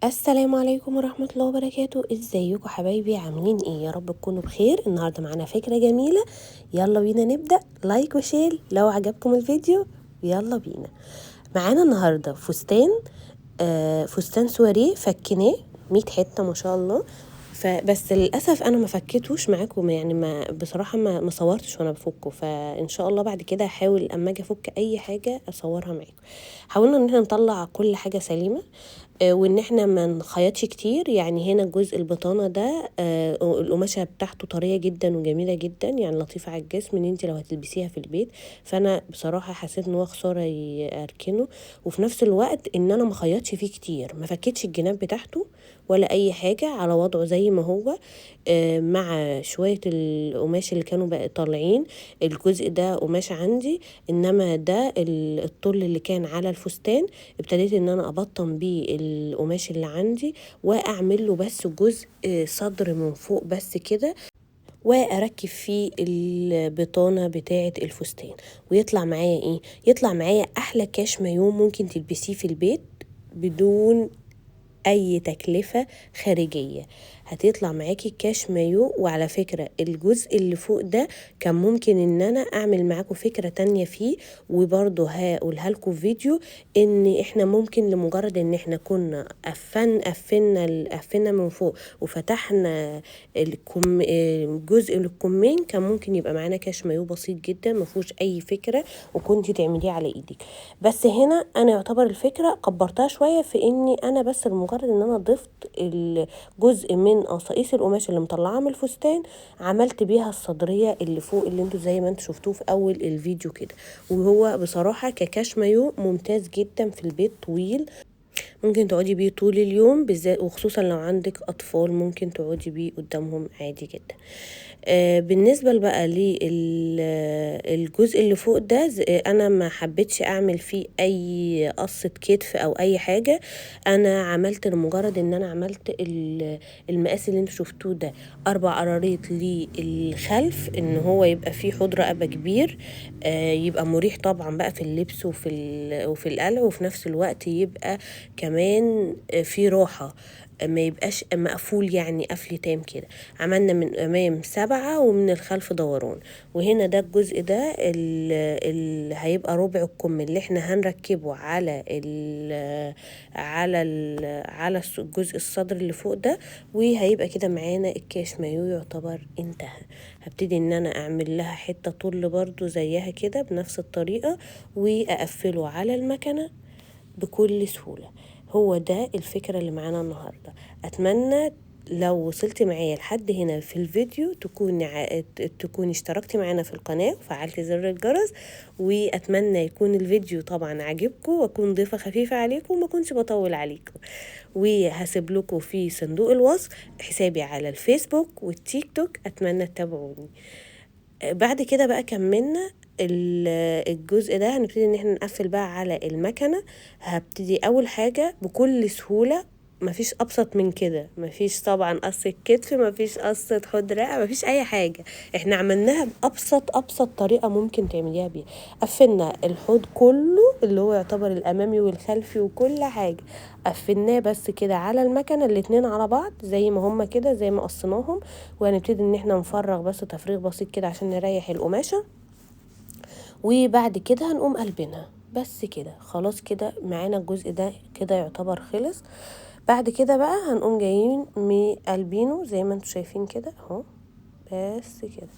السلام عليكم ورحمة الله وبركاته. ازيكم حبايبي؟ عاملين ايه؟ يا رب تكونوا بخير. النهاردة معانا فكرة جميلة، يلا بينا نبدأ. لايك وشير لو عجبكم الفيديو. يلا بينا. معانا النهاردة فستان سواريه فكيناه 100 حتة ما شاء الله. فبس للاسف انا ما فكيتوش معاكم، يعني ما بصراحه ما صورتش وانا بفكه، فان شاء الله بعد كده هحاول اما اجي افك اي حاجه اصورها معاكم. حاولنا ان احنا نطلع كل حاجه سليمه، وان احنا ما نخيطش كتير. يعني هنا جزء البطانه ده القماشه بتاعته طريه جدا وجميله جدا، يعني لطيفه على الجسم ان انت لو هتلبسيها في البيت. فانا بصراحه حسيت ان هو خساره اركنه، وفي نفس الوقت ان انا ما خيطش فيه كتير، ما فكتش الجناب بتاعته ولا اي حاجه، على وضعه زي ما هو. مع شويه القماش اللي كانوا بقى طالعين. الجزء ده قماش عندي، انما ده الطول اللي كان على الفستان ابتديت ان انا ابطن بيه القماش اللي عندي، واعمل له بس جزء صدر من فوق بس كده، واركب فيه البطانه بتاعه الفستان. ويطلع معايا ايه؟ يطلع معايا احلى كاش مايو ممكن تلبسيه في البيت بدون اي تكلفة خارجية. هتطلع معاكي كاش مايو. وعلى فكرة الجزء اللي فوق ده كان ممكن ان انا اعمل معاكم فكرة تانية فيه، وبرضه هقولها لكم في فيديو. ان احنا ممكن لمجرد ان احنا كنا قفلنا من فوق وفتحنا جزء للكمين، كان ممكن يبقى معانا كاش مايو بسيط جدا ما فيهوش اي فكرة، وكنتي تعمليه على ايدك. بس هنا انا يعتبر الفكرة كبرتها شوية، في اني انا بس لمجرد ان انا ضفت الجزء من قصاقيس القماش اللي مطلعاه من الفستان، عملت بيها الصدرية اللي فوق اللي انتوا زي ما انتوا شفتوه في اول الفيديو كده. وهو بصراحة ككاش مايو ممتاز جدا في البيت، طويل ممكن تقعدي بيه طول اليوم بالذات، وخصوصا لو عندك اطفال ممكن تقعدي بيه قدامهم عادي جدا. بالنسبة بقى للجزء اللي فوق ده، انا ما حبيتش اعمل فيه اي قصة كتف او اي حاجة. انا عملت لمجرد ان انا عملت المقاس اللي انتوا شفتوه ده 4 قراريط للخلف، ان هو يبقى فيه حوض رقبة كبير، يبقى مريح طبعا بقى في اللبس وفي القلع، وفي نفس الوقت يبقى كمان في راحة، ما يبقاش مقفول يعني قفل تام كده. عملنا من امام 7 ومن الخلف دوران. وهنا ده الجزء ده اللي هيبقى ربع الكم اللي احنا هنركبه على الجزء الصدر اللي فوق ده. وهيبقى كده معانا الكاش مايو يعتبر انتهى. هبتدي ان انا اعمل لها حتة طول برضو زيها كده بنفس الطريقة، واقفله على المكنة بكل سهولة. هو ده الفكرة اللي معانا النهاردة. أتمنى لو وصلتي معايا لحد هنا في الفيديو تكوني اشتركتي معانا في القناة وفعلتي زر الجرس. وأتمنى يكون الفيديو طبعا عجبكم، وأكون ضيفة خفيفة عليكم وما كنتش بطول عليكم. وهسيب لكم في صندوق الوصف حسابي على الفيسبوك والتيك توك، أتمنى تتابعوني. بعد كده بقى كملنا الجزء ده، هنبتدي ان احنا نقفل بقى على المكنة. هبتدي اول حاجة بكل سهولة، مفيش ابسط من كده، مفيش طبعا قصة كتف، مفيش قصة حوض رقبة، مفيش اي حاجة. احنا عملناها بابسط طريقة ممكن تعمليها بيها. قفلنا الحوض كله اللي هو يعتبر الامامي والخلفي وكل حاجة، قفلناه بس كده على المكنة الاتنين على بعض زي ما هما كده، زي ما قصيناهم. وهنبتدي ان احنا نفرغ بس تفريغ بسيط كده عشان نريح القماشة. وبعد كده هنقوم قلبينها بس كده. خلاص كده معانا الجزء ده كده يعتبر خلص. بعد كده بقى هنقوم جايين مقلبينه زي ما انتوا شايفين كده اهو، بس كده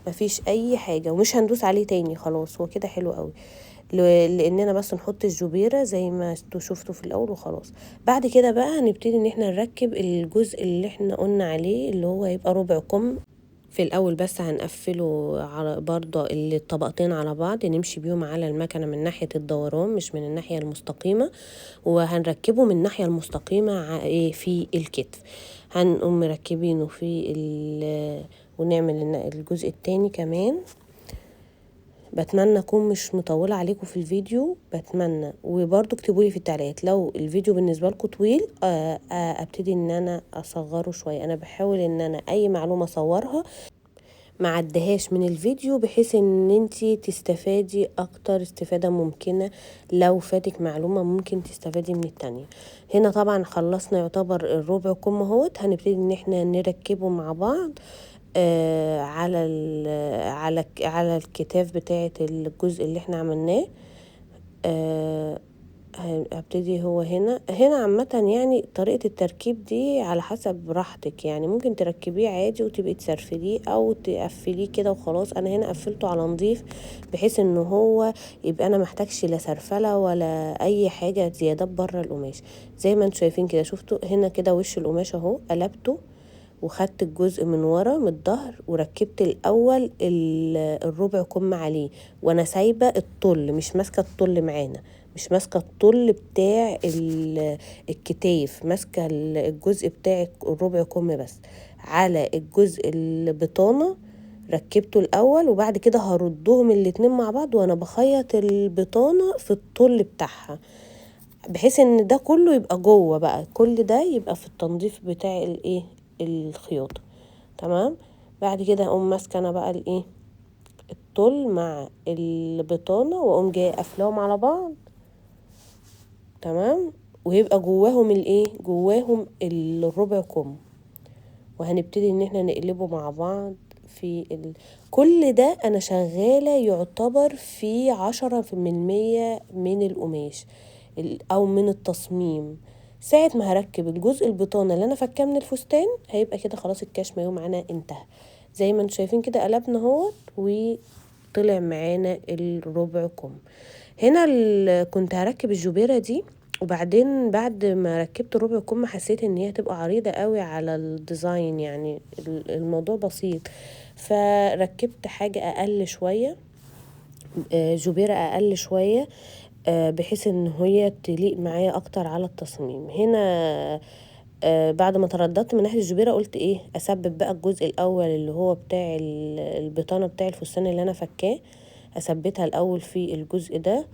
مفيش اي حاجة، ومش هندوس عليه تاني. خلاص هو كده حلو قوي، لاننا بس نحط الجبيرة زي ما انتوا شفتوا في الاول وخلاص. بعد كده بقى هنبتدي ان احنا نركب الجزء اللي احنا قلنا عليه اللي هو يبقى ربع كم. في الاول بس هنقفله على برضه الطبقتين على بعض، نمشي بيهم على المكنه من ناحيه الدوران مش من الناحيه المستقيمه، وهنركبه من الناحيه المستقيمه في الكتف. هنقوم مركبينه ونعمل الجزء التاني كمان. بتمنى اكون مش مطوله عليكم في الفيديو، بتمنى. وبرضو اكتبوا لي في التعليقات لو الفيديو بالنسبه لكم طويل، ابتدي ان انا اصغره شويه. انا بحاول ان انا اي معلومه اصورها ما عدهاش من الفيديو بحيث ان انتي تستفادي اكتر استفادة ممكنة. لو فاتك معلومة ممكن تستفادي من التانية. هنا طبعا خلصنا يعتبر الربع كم اهوت. هنبتدي ان احنا نركبه مع بعض على الكتاف بتاعة الجزء اللي احنا عملناه. هبتدي هو هنا عامة، يعني طريقة التركيب دي على حسب راحتك، يعني ممكن تركبيه عادي وتبقي تسرفليه او تقفليه كده وخلاص. انا هنا قفلته على نظيف بحيث ان هو يبقى انا محتاجش لا سرفله ولا اي حاجه زيادات بره القماش. زي ما انتم شايفين كده، شفتوا هنا كده وش القماش اهو قلبته وخدت الجزء من ورا من الظهر وركبت الاول الربع كم عليه، وانا سايبه الطل، مش ماسكه الطل معانا، مش ماسكه الطل بتاع الكتاف، ماسكه الجزء بتاع الربع كم بس. على الجزء البطانه ركبته الاول، وبعد كده هردهم الاتنين مع بعض وانا بخيط البطانه في الطل بتاعها، بحيث ان ده كله يبقى جوه بقى، كل ده يبقى في التنظيف بتاع الايه الخياطه. تمام. بعد كده اقوم ماسكه انا بقى الايه الطل مع البطانه واقوم جايه قافلاهم على بعض. تمام. ويبقى جواهم الايه جواهم الربع كم، وهنبتدي ان احنا نقلبه مع بعض كل ده انا شغاله يعتبر في 10% من القماش او من التصميم. ساعة ما هركب الجزء البطانة اللي انا فكاه من الفستان هيبقى كده خلاص الكاش مايو معانا انتهى. زي ما انتم شايفين كده قلبنا اهوت وطلع معانا الربع كم. هنا كنت هركب الجبيرة دي، وبعدين بعد ما ركبت الربع كم حسيت ان هي تبقى عريضة قوي على الديزاين، يعني الموضوع بسيط، فركبت حاجة اقل شوية، جبيرة اقل شوية، بحيث ان هي تليق معايا اكتر على التصميم. هنا بعد ما ترددت من ناحية الجبيرة قلت ايه اثبت بقى الجزء الاول اللي هو بتاع البطانة بتاع الفستان اللي انا فكاه، اثبتها الاول في الجزء ده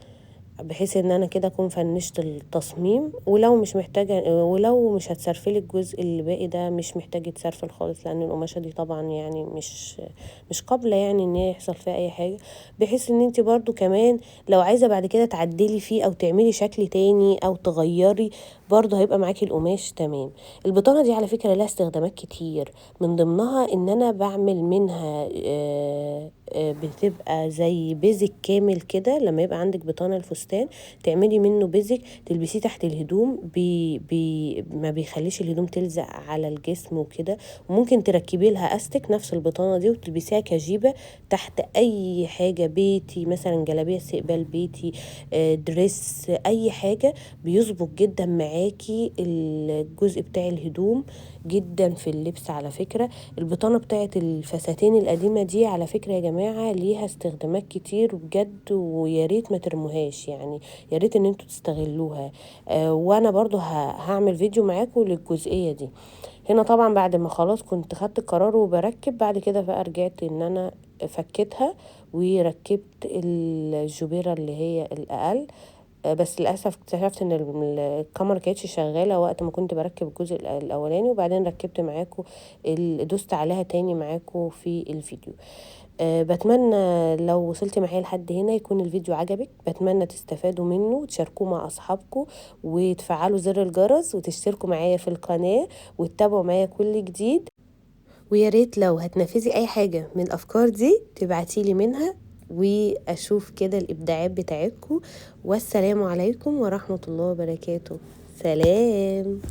بحيث ان انا كده اكون فنشت التصميم. ولو مش محتاجه، ولو مش هتسرفلي الجزء اللي باقي ده مش محتاج يتسرفل خالص، لان القماشه دي طبعا يعني مش قابله يعني ان هي يحصل فيها اي حاجه. بحيث ان انت برضو كمان لو عايزه بعد كده تعدلي فيه او تعملي شكل تاني او تغيري، برضو هيبقى معاكي القماش تمام. البطانه دي على فكره لها استخدامات كتير، من ضمنها ان انا بعمل منها بتبقى زي بيزك كامل كده. لما يبقى عندك بطانه الفستان تعملي منه بيزك تلبسيه تحت الهدوم، ما بيخليش الهدوم تلزق على الجسم وكده. وممكن تركبي لها استك نفس البطانه دي وتلبسيها كجيبه تحت اي حاجه بيتي، مثلا جلابيه استقبال بيتي، دريس، اي حاجه بيظبط جدا معاكي الجزء بتاع الهدوم جدا في اللبس. على فكره البطانه بتاعت الفساتين القديمه دي على فكره يا جماعه ليها استخدامات كتير بجد، ويا ريت ما ترموهاش، يعني يا ريت ان انتوا تستغلوها. وانا برضو هعمل فيديو معاكم للجزئيه دي. هنا طبعا بعد ما خلاص كنت خدت القرار وبركب، بعد كده بقى رجعت ان انا فكيتها وركبت الجبيره اللي هي الاقل. بس للاسف اكتشفت ان الكاميرا كانتش شغاله وقت ما كنت بركب الجزء الاولاني، وبعدين ركبت معاكم دوست عليها تاني معاكم في الفيديو. بتمنى لو وصلت معايا لحد هنا يكون الفيديو عجبك، بتمنى تستفادوا منه وتشاركوه مع اصحابكم وتفعلوا زر الجرس وتشتركوا معايا في القناه وتتابعوا معايا كل جديد. ويا ريت لو هتنفذي اي حاجه من الافكار دي تبعتيلي منها واشوف كده الابداعات بتاعتكم. والسلام عليكم ورحمه الله وبركاته. سلام.